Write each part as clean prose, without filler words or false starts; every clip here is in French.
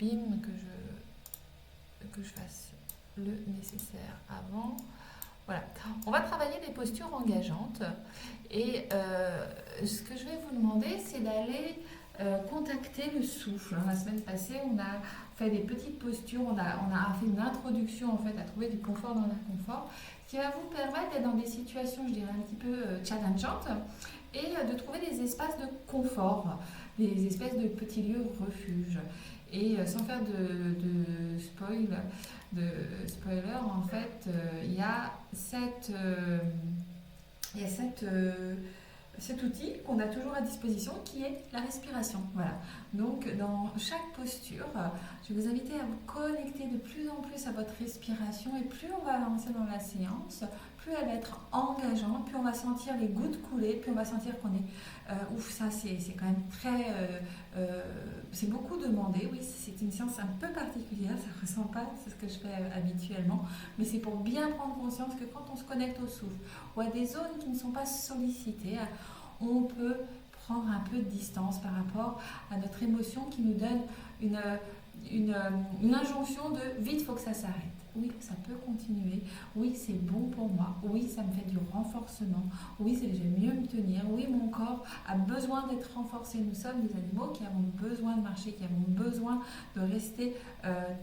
bim, que je fasse le nécessaire avant. Voilà. On va travailler des postures engageantes. Et ce que je vais vous demander, c'est d'aller contacter le souffle. La semaine passée, on a fait des petites postures, on a fait une introduction en fait à trouver du confort dans l'inconfort, qui va vous permettre d'être dans des situations, je dirais, un petit peu challengeantes et de trouver des espaces de confort, des espèces de petits lieux refuge. Et sans faire de spoiler, en fait, il y a cet outil qu'on a toujours à disposition qui est la respiration. Voilà. Donc dans chaque posture, je vais vous inviter à vous connecter de plus en plus à votre respiration et plus on va avancer dans la séance, plus elle va être engageante, plus on va sentir les gouttes couler, plus on va sentir qu'on est... ouf, ça c'est quand même très... c'est beaucoup demandé, oui, c'est une séance un peu particulière, ça ne ressemble pas à ce que je fais habituellement, mais c'est pour bien prendre conscience que quand on se connecte au souffle ou à des zones qui ne sont pas sollicitées, on peut prendre un peu de distance par rapport à notre émotion qui nous donne une injonction de vite, il faut que ça s'arrête. Oui, ça peut continuer. Oui, c'est bon pour moi. Oui, ça me fait du renforcement. Oui, je vais mieux me tenir. Oui, mon corps a besoin d'être renforcé. Nous sommes des animaux qui avons besoin de marcher, qui avons besoin de rester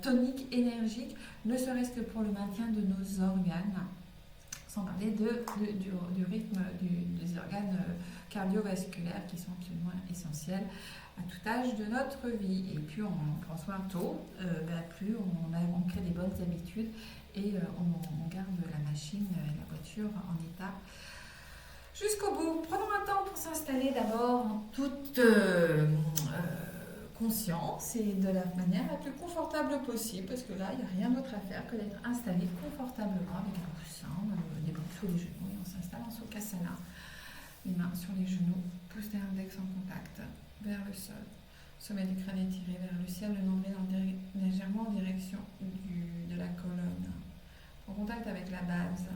toniques, énergiques, ne serait-ce que pour le maintien de nos organes. Sans parler du rythme des organes cardiovasculaires qui sont absolument essentiels à tout âge de notre vie. Et plus on prend soin tôt, plus on crée des bonnes habitudes et on garde la machine, la voiture en état jusqu'au bout. Prenons un temps pour s'installer d'abord en toute conscience et de la manière la plus confortable possible, parce que là, il n'y a rien d'autre à faire que d'être installé confortablement avec un coussin, des bras sous les genoux, et on s'installe en Sukhasana. Les mains sur les genoux, pouce et index en contact vers le sol. Sommet du crâne étiré vers le ciel, le nombril légèrement en direction de la colonne. En contact avec la base,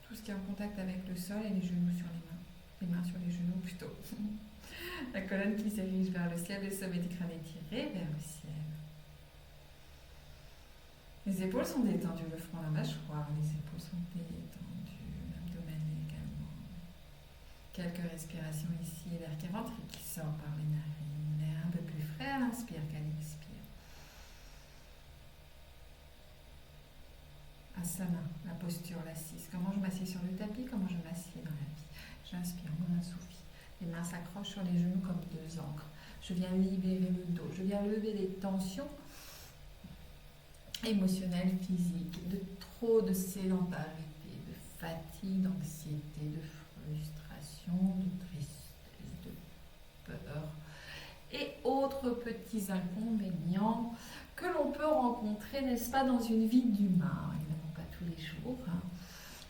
tout ce qui est en contact avec le sol et les genoux sur les mains. Les mains sur les genoux plutôt. La colonne qui s'érige vers le ciel, le sommet du crâne étiré vers le ciel. Les épaules sont détendues, le front, la mâchoire, les épaules sont détendues, l'abdomen également. Quelques respirations ici, l'air qui rentre et qui sort par les narines. L'air un peu plus frais à l'inspire qu'à l'expire. Asana, la posture, l'assise. Comment je m'assieds sur le tapis, comment je m'assieds dans la vie. J'inspire, mon insouffle. Les mains s'accrochent sur les genoux comme deux ancres. Je viens libérer le dos. Je viens lever les tensions émotionnelles, physiques, de trop de sédentarité, de fatigue, d'anxiété, de frustration, de tristesse, de peur et autres petits inconvénients que l'on peut rencontrer, n'est-ce pas, dans une vie d'humain. Évidemment pas tous les jours,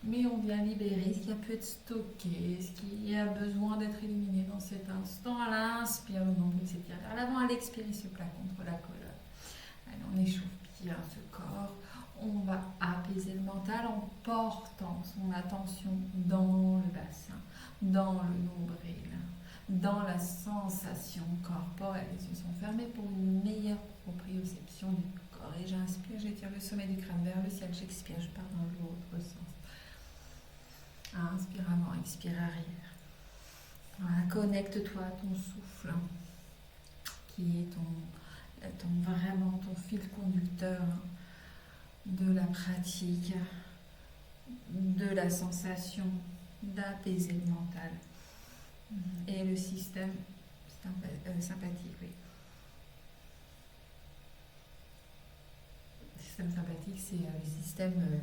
mais on vient libérer ce qui a pu être stocké, ce qui a besoin d'être éliminé dans cet instant. À l'inspire, le nombril s'étire vers l'avant, à l'expirer, se plaque contre la colonne. Allez, on échauffe bien ce corps. On va apaiser le mental en portant son attention dans le bassin, dans le nombril, dans la sensation corporelle. Les yeux sont fermés pour une meilleure proprioception du corps. Et j'inspire, j'étire le sommet du crâne vers le ciel. J'expire, je pars dans l'autre sens. Inspire avant, expire arrière. Voilà, connecte-toi à ton souffle, qui est vraiment ton fil conducteur de la pratique, de la sensation d'apaiser le mental et le système sympathique, oui. Le système sympathique, c'est le système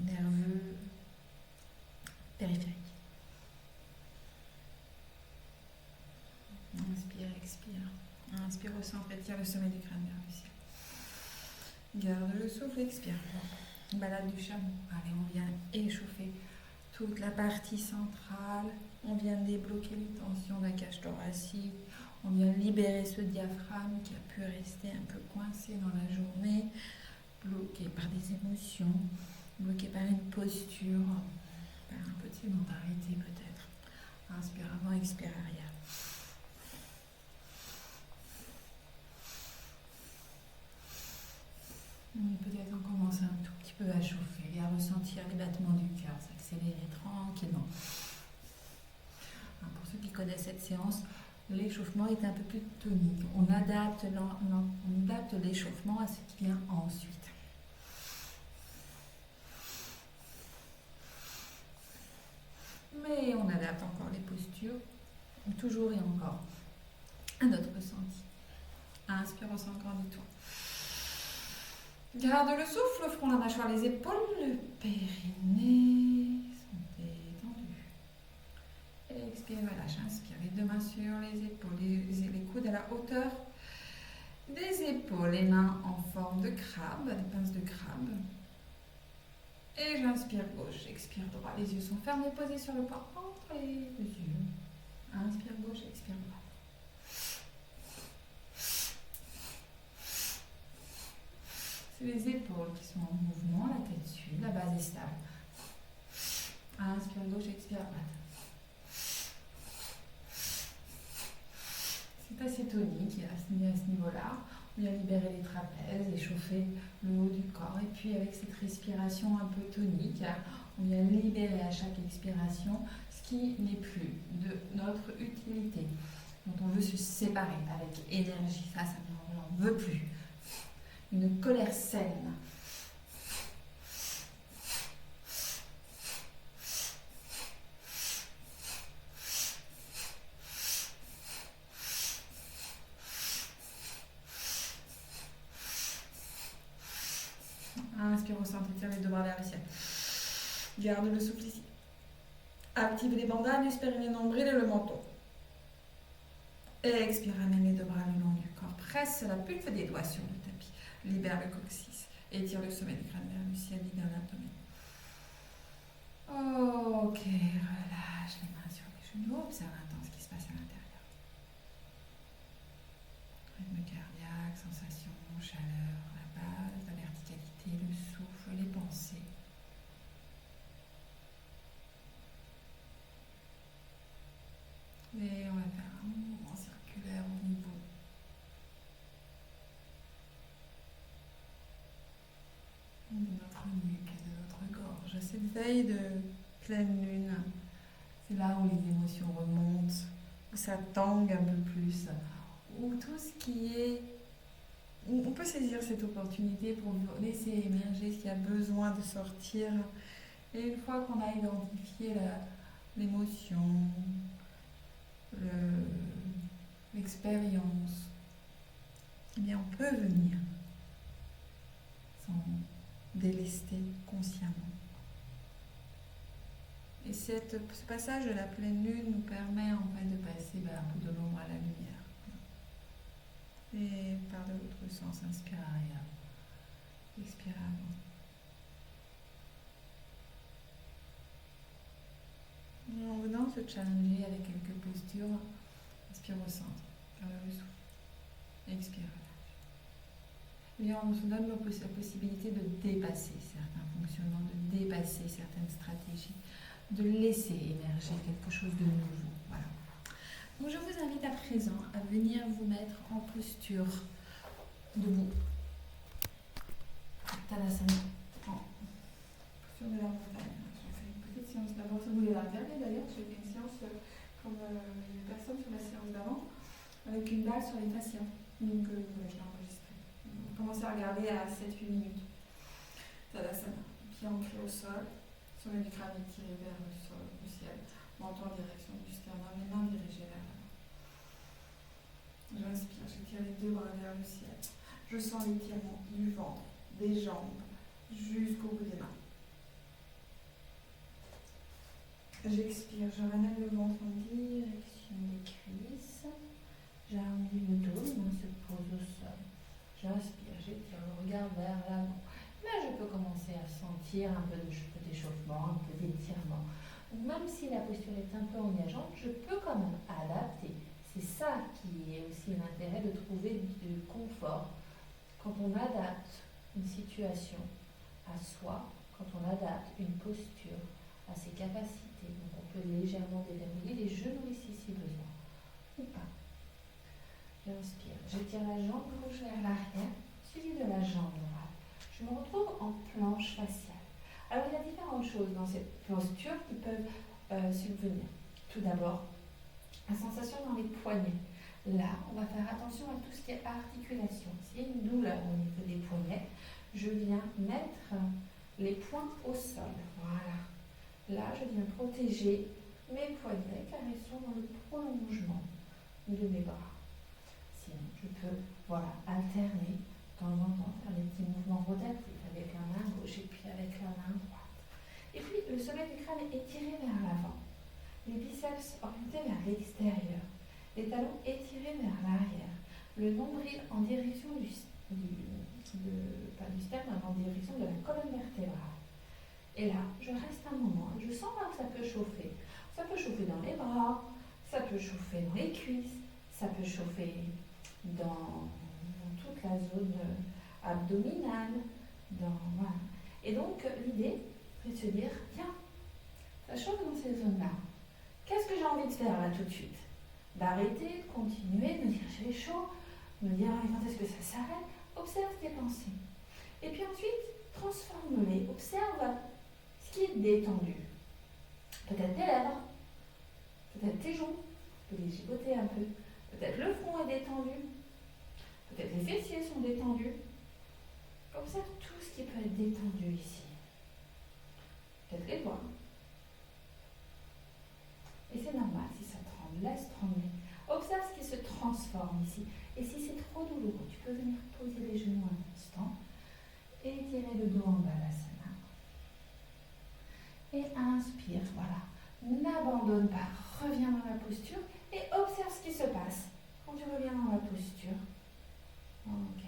nerveux périphérique. Inspire, expire. Inspire au centre, étire le sommet du crâne vers le ciel. Garde le souffle, expire. Balade du chameau. Allez, on vient échauffer toute la partie centrale. On vient débloquer les tensions de la cage thoracique. On vient libérer ce diaphragme qui a pu rester un peu coincé dans la journée, bloqué par des émotions, bloqué par une posture, par un peu de sédentarité peut-être. Inspire avant, expire arrière. Et peut-être on commence un tout petit peu à chauffer et à ressentir les battements du cœur s'accélérer tranquillement. Pour ceux qui connaissent cette séance, l'échauffement est un peu plus tonique. On adapte l'échauffement à ce qui vient ensuite. Mais on adapte encore les postures, toujours et encore, à notre ressenti. Inspire au centre, grandis-toi. Garde le souffle, front, la mâchoire, les épaules, le périnée sont détendus. Expire, relâche, inspire, les deux mains sur les épaules, les coudes à la hauteur des épaules, les mains en forme de crabe, des pinces de crabe. Et j'inspire gauche, expire droit, les yeux sont fermés, posés sur le point entre les deux yeux. Inspire gauche, expire droit. C'est les épaules qui sont en mouvement, la tête suit, la base est stable. Inspire gauche, expire droite. C'est assez tonique à ce niveau-là. On vient libérer les trapèzes, échauffer le haut du corps. Et puis avec cette respiration un peu tonique, on vient libérer à chaque expiration ce qui n'est plus de notre utilité, dont on veut se séparer avec énergie. Ça on n'en veut plus. Une colère saine. Inspire au centre, tire les deux bras vers le ciel. Garde le souffle ici. Active les bandages, espère les nombrils et le menton. Expire, amène les deux bras le long du corps. Presse la pulpe des doigts sur le tapis. Libère le coccyx. Étire le sommet du crâne vers le ciel, libère l'abdomen. Ok, relâche les mains sur les genoux. Observe intense ce qui se passe à l'intérieur. Rythme cardiaque, sensation, chaleur, la base, la verticalité, le souffle, les pensées. Et on va faire un mouvement circulaire au niveau de notre nuque et de notre gorge. Cette veille de pleine lune, c'est là où les émotions remontent, où ça tangue un peu plus, où tout ce qui est... On peut saisir cette opportunité pour laisser émerger ce qui a besoin de sortir. Et une fois qu'on a identifié l'émotion, l'expérience, eh bien on peut venir s'en délester consciemment. Et ce passage de la pleine lune nous permet en fait de passer un peu de l'ombre à la lumière. Et par de l'autre sens, inspire arrière, expire avant. Et en venant se challenger avec quelques postures, inspire au centre, garde le souffle, expire, relâche. Et on se donne la possibilité de dépasser certains fonctionnements, de dépasser certaines stratégies, de laisser émerger quelque chose de nouveau. Voilà. Donc je vous invite à présent à venir vous mettre en posture debout. Tadasana, en posture de la montagne. Je fais une petite séance d'avant. Vous voulez la regarder d'ailleurs, j'ai fait une séance comme les personnes sur la séance d'avant, avec une balle sur les fascias. Donc je l'ai enregistré. Commencez à regarder à 7-8 minutes. Tadasana, pied ancré au sol, sommet du crâne tiré vers le sol, le ciel, menton en direction du sternum, les mains dirigées vers l'avant. J'inspire, j'étire les deux bras vers le ciel. Je sens l'étirement du ventre, des jambes, jusqu'au bout des mains. J'expire, je ramène le ventre en direction des cuisses. J'arrondis le dos, les mains se posent au sol. J'inspire, j'étire le regard vers l'avant. Là, je peux commencer à sentir un peu d'échauffement, un peu d'étirement. Donc, même si la posture est un peu engageante, je peux quand même adapter. C'est ça qui est aussi l'intérêt de trouver du confort. Quand on adapte une situation à soi, quand on adapte une posture à ses capacités, donc on peut légèrement déverrouiller les genoux ici si besoin, ou pas. J'inspire, j'étire la jambe gauche vers l'arrière, suivi de la jambe droite. je me retrouve en planche faciale. Alors, il y a différentes choses dans cette posture qui peuvent subvenir. Tout d'abord, la sensation dans les poignets. Là, on va faire attention à tout ce qui est articulation. S'il y a une douleur au niveau des poignets, je viens mettre les poings au sol. Voilà. Là, je viens protéger mes poignets car ils sont dans le prolongement de mes bras. Sinon, je peux alterner de temps en temps, faire des petits mouvements rotatifs avec la main gauche et puis avec la main droite. Et puis, le sommet du crâne est tiré vers l'avant. Les biceps orientés vers l'extérieur. Les talons étirés vers l'arrière. Le nombril en direction pas du sternum, mais en direction de la colonne vertébrale. Et là, je reste un moment et je sens là que ça peut chauffer. Ça peut chauffer dans les bras, ça peut chauffer dans les cuisses, ça peut chauffer dans toute la zone abdominale. Voilà. Et donc, l'idée, c'est de se dire, tiens, ça chauffe dans ces zones-là. Qu'est-ce que j'ai envie de faire là tout de suite? D'arrêter, de continuer, de me dire j'ai chaud, de me dire quand est-ce que ça s'arrête. Observe tes pensées. Et puis ensuite, transforme-les. Observe ce qui est détendu. Peut-être tes lèvres, peut-être tes joues, tu peux les gigoter un peu. Peut-être le front est détendu, peut-être les fessiers sont détendus. Observe tout ce qui peut être détendu ici. Peut-être les doigts. Et c'est normal si ça tremble, laisse trembler. Observe ce qui se transforme ici. Et si c'est trop douloureux, tu peux venir poser les genoux un instant, étirer le dos en balasana. Et inspire, voilà. N'abandonne pas, reviens dans la posture et observe ce qui se passe quand tu reviens dans la posture. Ok.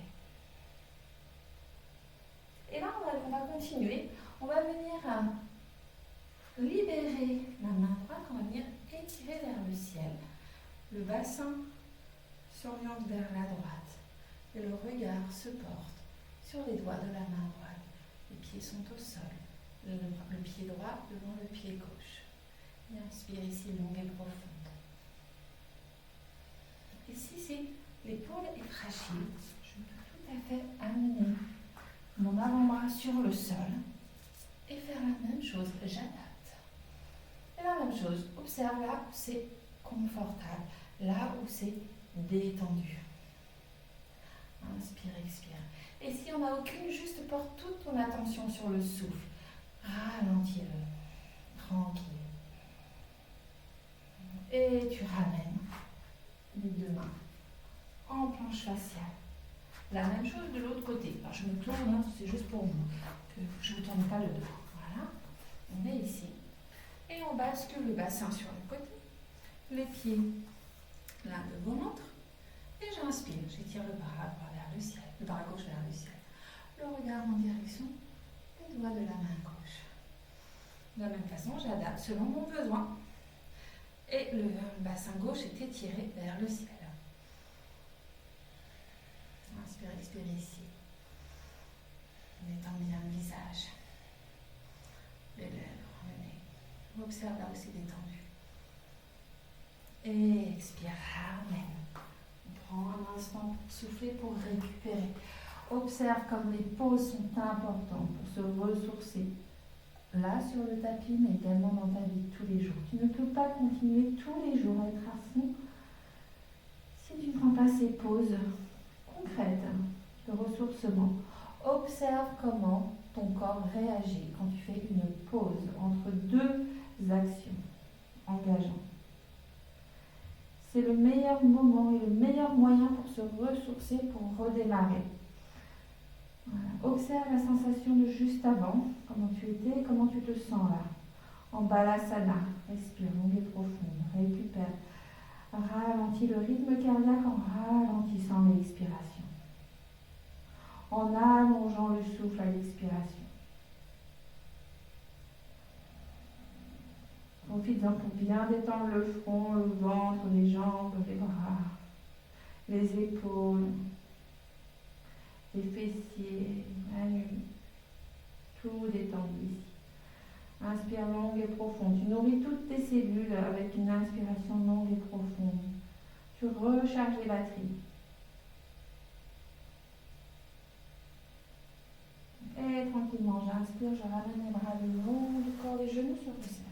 Et là, on va continuer. On va venir libérer la main droite, on va venir étirer vers le ciel. Le bassin s'oriente vers la droite et le regard se porte sur les doigts de la main droite. Les pieds sont au sol, le pied droit devant le pied gauche. Et inspire ici longue et profonde. Et si l'épaule est fragile, je peux tout à fait amener mon avant-bras sur le sol et faire la même chose, j'adapte. Et la même chose, observe là où c'est confortable, là où c'est détendu. Inspire, expire. Et si on n'a aucune, juste porte toute ton attention sur le souffle. Ralentis-le, tranquille. Et tu ramènes les deux mains en planche faciale. La même chose de l'autre côté. Alors je me tourne, c'est juste pour vous, que je ne vous tourne pas le dos. Voilà, on est ici. Et on bascule le bassin sur le côté, les pieds l'un devant l'autre. Et j'inspire, j'étire le bras droit vers le ciel, le bras gauche vers le ciel. Le regard en direction des doigts de la main gauche. De la même façon, j'adapte selon mon besoin. Et le bassin gauche est étiré vers le ciel. Inspire, expire ici. On étend bien le visage, les lèvres, le nez. On observe là où c'est détendu. Et expire, ramène. On prend un instant pour souffler, pour récupérer. Observe comme les pauses sont importantes pour se ressourcer. Là, sur le tapis, mais également dans ta vie de tous les jours. Tu ne peux pas continuer tous les jours à être à fond si tu ne prends pas ces pauses concrètes de ressourcement. Observe comment ton corps réagit quand tu fais une pause entre deux actions engageantes. C'est le meilleur moment et le meilleur moyen pour se ressourcer, pour redémarrer. Voilà. Observe la sensation de juste avant, comment tu étais, comment tu te sens là. En balasana, respire longue et profonde, récupère. Ralentis le rythme cardiaque en ralentissant l'expiration. En allongeant le souffle à l'expiration. Profite-en pour bien détendre le front, le ventre, les jambes, les bras, les épaules, les fessiers, la nuque, tout détendu ici. Inspire longue et profonde. Tu nourris toutes tes cellules avec une inspiration longue et profonde. Tu recharges les batteries. tranquillement. J'inspire, je ramène les bras le long du corps, les genoux sur le cercle.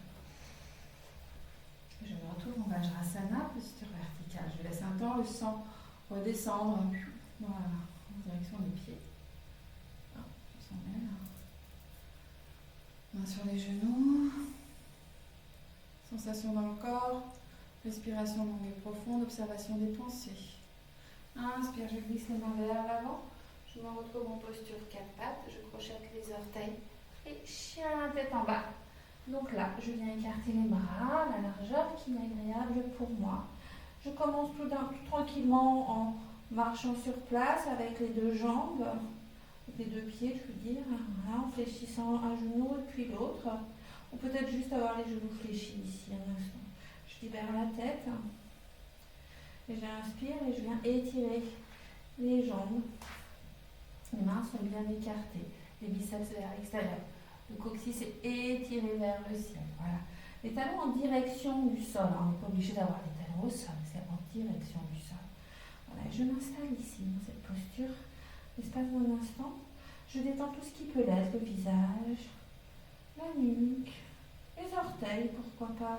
Je me retourne en Vajrasana, posture verticale. Je laisse un temps le sang redescendre. Voilà, en direction des pieds. Je s'emmène. Main sur les genoux. Sensation dans le corps. Respiration longue et profonde. Observation des pensées. Inspire, je glisse les mains vers l'avant. Je me retrouve en posture 4 pattes. Je crochette les orteils. Et chien tête en bas. Donc là, je viens écarter les bras, la largeur qui est agréable pour moi. Je commence tout tranquillement en marchant sur place avec les deux jambes, les deux pieds, je veux dire, voilà, en fléchissant un genou et puis l'autre. Ou peut-être juste avoir les genoux fléchis ici un instant. Je libère la tête. Et j'inspire et je viens étirer les jambes. Les mains sont bien écartées, les biceps vers l'extérieur. Le coccyx est étiré vers le ciel. Voilà. Les talons en direction du sol. On n'est pas obligé d'avoir les talons au sol, c'est en direction du sol. Voilà. Je m'installe ici dans cette posture. L'espace d'un instant. Je détends tout ce qui peut l'être, le visage, la nuque, les orteils, pourquoi pas.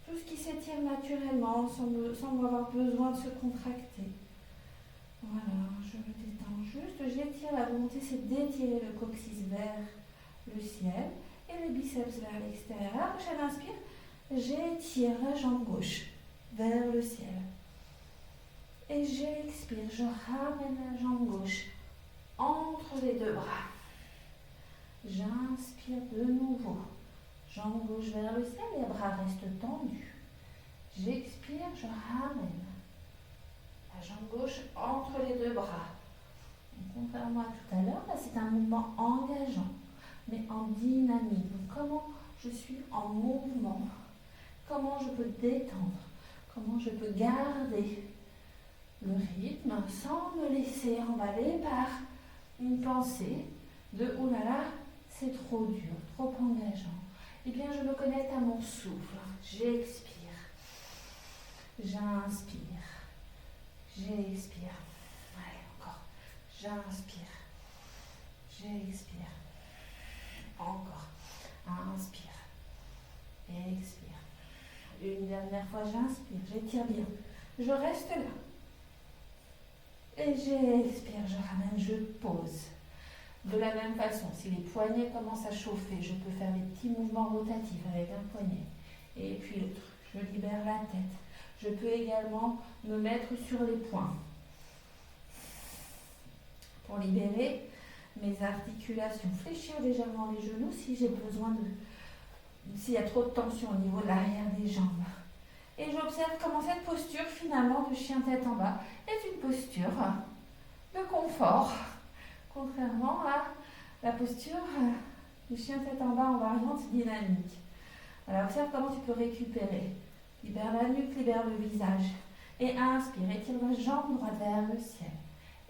Tout ce qui s'étire naturellement sans avoir besoin de se contracter. Voilà, je me détends juste. J'étire, la volonté c'est d'étirer le coccyx vers le ciel et les biceps vers l'extérieur. À la prochaine inspire, j'étire la jambe gauche vers le ciel. Et j'expire, je ramène la jambe gauche entre les deux bras. J'inspire de nouveau. Jambe gauche vers le ciel, les bras restent tendus. J'expire, je ramène la jambe gauche entre les deux bras. Donc, contrairement à tout à l'heure, là c'est un mouvement engageant, mais en dynamique. Donc, comment je suis en mouvement? Comment je peux détendre? Comment je peux garder le rythme sans me laisser emballer par une pensée de « oh là là, c'est trop dur, trop engageant ». Eh bien, je me connecte à mon souffle. J'expire. J'inspire. J'expire. Allez, encore. J'inspire. J'expire. Encore. Inspire. Expire. Une dernière fois, j'inspire. J'étire bien. Je reste là. Et j'expire. Je ramène. Je pose. De la même façon, si les poignets commencent à chauffer, je peux faire des petits mouvements rotatifs avec un poignet. Et puis l'autre. Je libère la tête. Je peux également me mettre sur les poings pour libérer mes articulations. Fléchir légèrement les genoux si j'ai besoin s'il y a trop de tension au niveau de l'arrière des jambes. Et j'observe comment cette posture finalement de chien tête en bas est une posture de confort. Contrairement à la posture du chien tête en bas en variante dynamique. Alors observe comment tu peux récupérer. Libère la nuque, libère le visage. Et inspire, étire la jambe droite vers le ciel.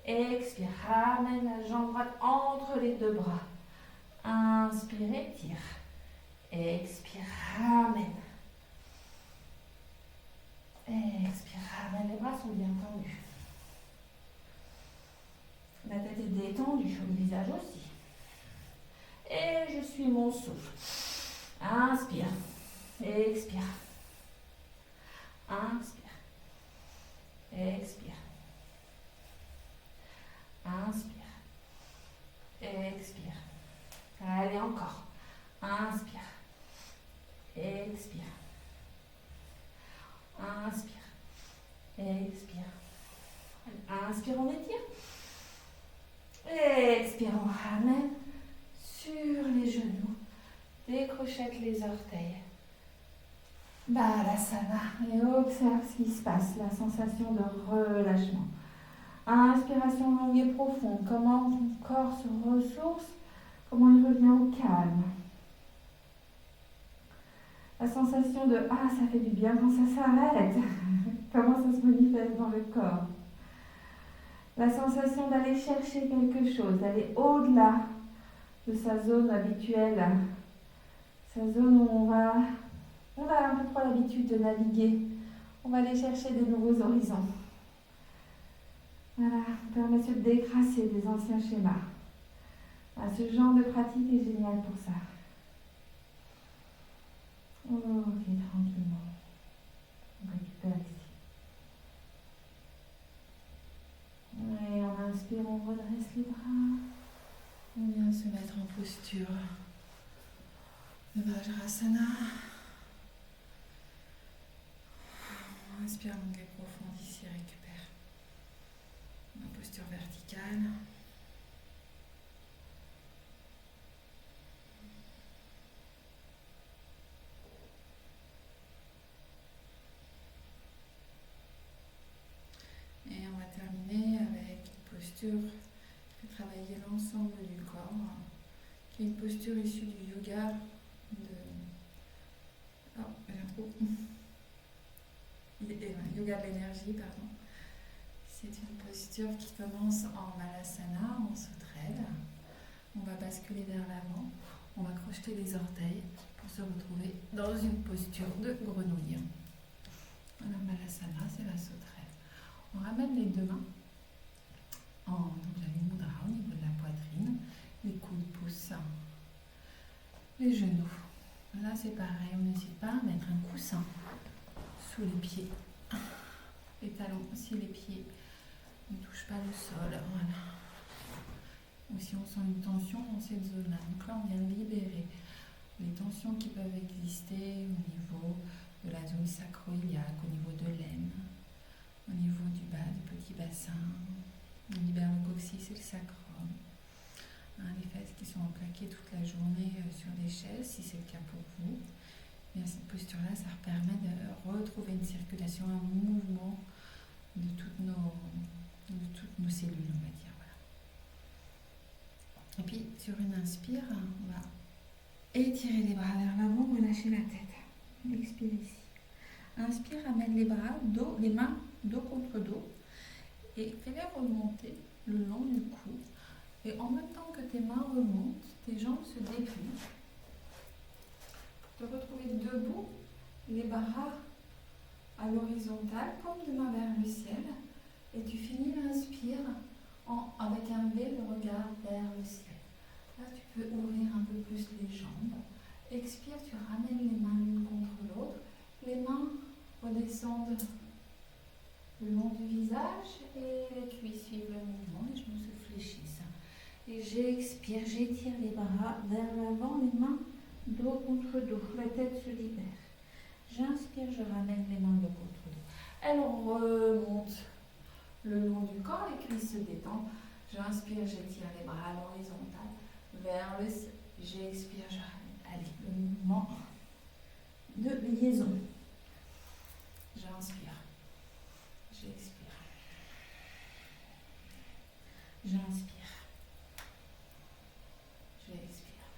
Expire, ramène la jambe droite entre les deux bras. Inspire, étire. Expire, ramène. Expire, ramène. Les bras sont bien tendus. La tête est détendue, le visage aussi. Et je suis mon souffle. Inspire. Expire. Inspire. Expire. Inspire. Expire. Allez, encore. Inspire. Expire. Inspire. Expire. Inspire, on étire. Expire, on ramène sur les genoux. Décrochette les orteils. Balasana. Et observe ce qui se passe, la sensation de relâchement. Inspiration longue et profonde. Comment ton corps se ressource, comment il revient au calme. La sensation de « ah, ça fait du bien quand ça s'arrête ». Comment ça se manifeste dans le corps. La sensation d'aller chercher quelque chose, d'aller au-delà de sa zone habituelle, sa zone où on a un peu trop l'habitude de naviguer. On va aller chercher des nouveaux horizons. Voilà, on permet de décrasser des anciens schémas. Ah, ce genre de pratique est génial pour ça. Ok, tranquillement. On récupère ici. Et on inspire, on redresse les bras. On vient se mettre en posture de Vajrasana. On inspire longue et profonde ici, récupère. En posture verticale. Et on va terminer avec une posture qui fait travailler l'ensemble du corps, qui est une posture issue du yoga yoga de l'énergie, pardon. C'est une posture qui commence en Malasana, en sauterelle. On va basculer vers l'avant, on va crocheter les orteils pour se retrouver dans une posture de grenouille. Alors Malasana, c'est la sauterelle. On ramène les deux mains en mudra au niveau de la poitrine, les coudes poussent, les genoux. Là c'est pareil, on n'hésite pas à mettre un coussin sous les pieds, les talons, si les pieds ne touchent pas le sol, voilà. Ou si on sent une tension dans cette zone-là, donc là on vient libérer les tensions qui peuvent exister au niveau de la zone sacro-iliaque, au niveau de l'aine, au niveau du bas du petit bassin. On libère le coccyx et le sacrum. Les fesses qui sont plaquées toute la journée sur des chaises, si c'est le cas pour vous. Bien, cette posture-là, ça permet de retrouver une circulation, un mouvement de toutes nos cellules, on va dire. Voilà. Et puis, sur une inspire, on va étirer les bras vers l'avant, relâcher la tête. Expire ici. Inspire, amène les bras, les mains dos contre dos et fais-les remonter le long du cou. Et en même temps que tes mains remontent, tes jambes se déplient. Pour te retrouver debout, les bras à l'horizontale, comme deux mains vers le ciel. Et tu finis l'inspire avec un V, le regard vers le ciel. Là, tu peux ouvrir un peu plus les jambes. Expire, tu ramènes les mains l'une contre l'autre. Les mains redescendent le long du visage et les cuisses suivent le mouvement, les genoux se fléchissent. Et j'expire, j'étire les bras vers l'avant, les mains dos contre dos, la tête se libère. J'inspire, je ramène les mains dos contre dos. Elles remontent le long du corps, les cuisses se détendent. J'inspire, j'étire les bras à l'horizontale vers le ciel. J'expire, je ramène. Allez, le mouvement de liaison. J'inspire. J'expire. J'inspire. J'expire.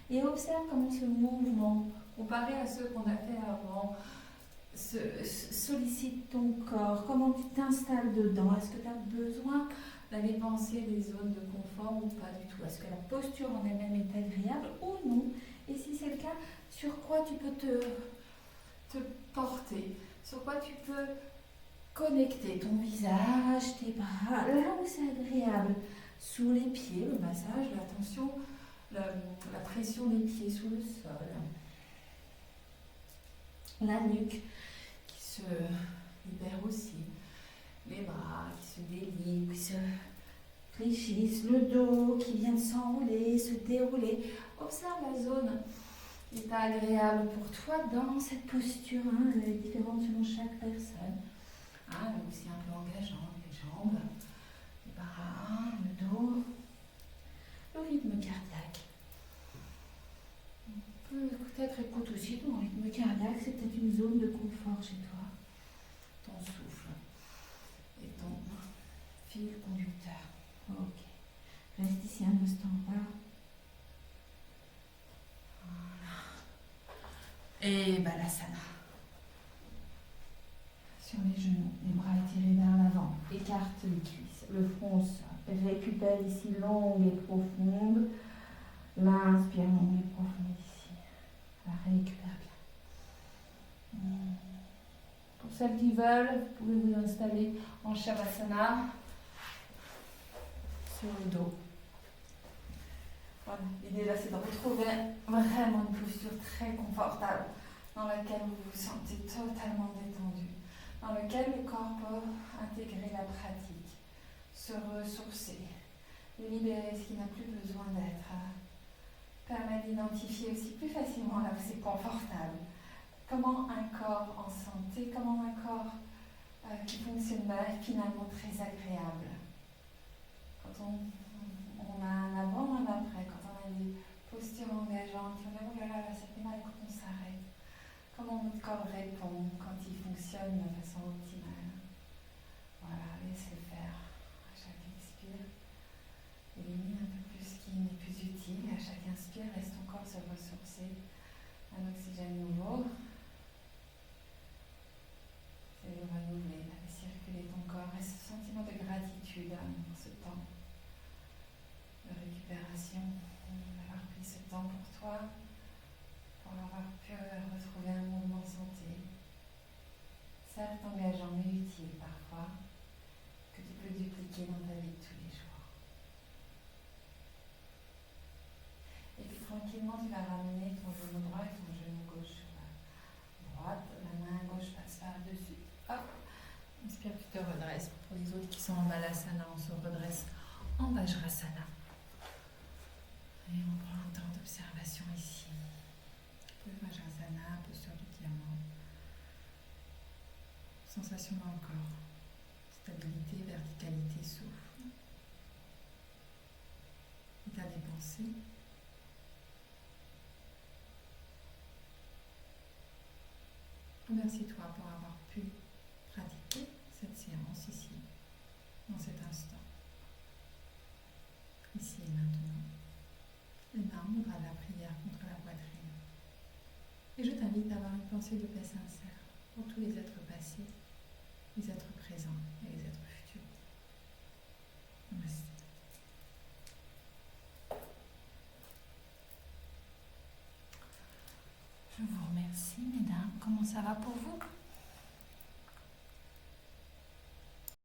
Et observe comment ce mouvement, comparé à ceux qu'on a fait avant, sollicite ton corps, comment tu t'installes dedans. Est-ce que tu as besoin d'aller penser des zones de confort ou pas du tout? Est-ce que la posture en elle-même est agréable ou non? Et si c'est le cas, sur quoi tu peux te porter? Sur quoi tu peux connecter ton visage, tes bras, là où c'est agréable, sous les pieds, le massage, la tension, la pression des pieds sous le sol, la nuque qui se libère aussi, les bras qui se délient, qui se fléchissent, le dos qui vient de s'enrouler, se dérouler. Observe la zone qui est agréable pour toi dans cette posture, elle est différente selon chaque personne. Mais aussi un peu engageant, les jambes, les bras, le dos, le rythme cardiaque. Peut-être écoute aussi ton rythme cardiaque, c'est peut-être une zone de confort chez toi. Ton souffle et ton fil conducteur. Ok. Reste ici un instant là. Voilà. Et Balasana. Sur les genoux, les bras étirés vers l'avant. Écarte les cuisses, le front au sol. Récupère ici longue et profonde. L'inspire longue et profonde ici. La récupère bien. Pour celles qui veulent, vous pouvez vous installer en Shavasana sur le dos. Voilà. L'idée là, c'est de retrouver vraiment une posture très confortable dans laquelle vous vous sentez totalement détendu, dans laquelle le corps peut intégrer la pratique, se ressourcer, libérer ce qui n'a plus besoin d'être, permet d'identifier aussi plus facilement là où c'est confortable. Comment un corps en santé, comment un corps qui fonctionne bien est finalement très agréable. Quand on a un avant, un après, quand on a des postures engageantes, on a oh là là, ça fait mal quand on s'arrête. Comment notre corps répond quand il fonctionne de façon optimale. Voilà, laissez faire. À chaque expire, élimine un peu plus ce qui n'est plus utile. À chaque inspire, laisse ton corps se ressourcer. Un oxygène nouveau. C'est de renouveler, de circuler ton corps et ce sentiment de gratitude dans ce temps de récupération, d'avoir pris ce temps pour toi, pour avoir pu retrouver un mouvement santé, certes engageant mais utile parfois, que tu peux dupliquer dans ta vie de tous les jours. Et puis tranquillement tu vas ramener ton genou droit et ton genou gauche sur la droite, la main gauche passe par-dessus. Hop. Inspire, tu te redresses. Pour les autres qui sont en Balasana, on se redresse en Vajrasana. Et on prend un temps d'observation ici. Le Vajrasana, posture du diamant. Sensation dans le corps. Stabilité, verticalité, souffle. État des pensées. Remercie-toi pour avoir pu pratiquer cette séance ici, dans cet instant. Ici et maintenant. Les mains au bras de la prière contre la poitrine. Et je t'invite à avoir une pensée de paix sincère pour tous les êtres passés, les êtres présents et les êtres futurs. Merci. Je vous remercie, mesdames. Comment ça va pour vous ?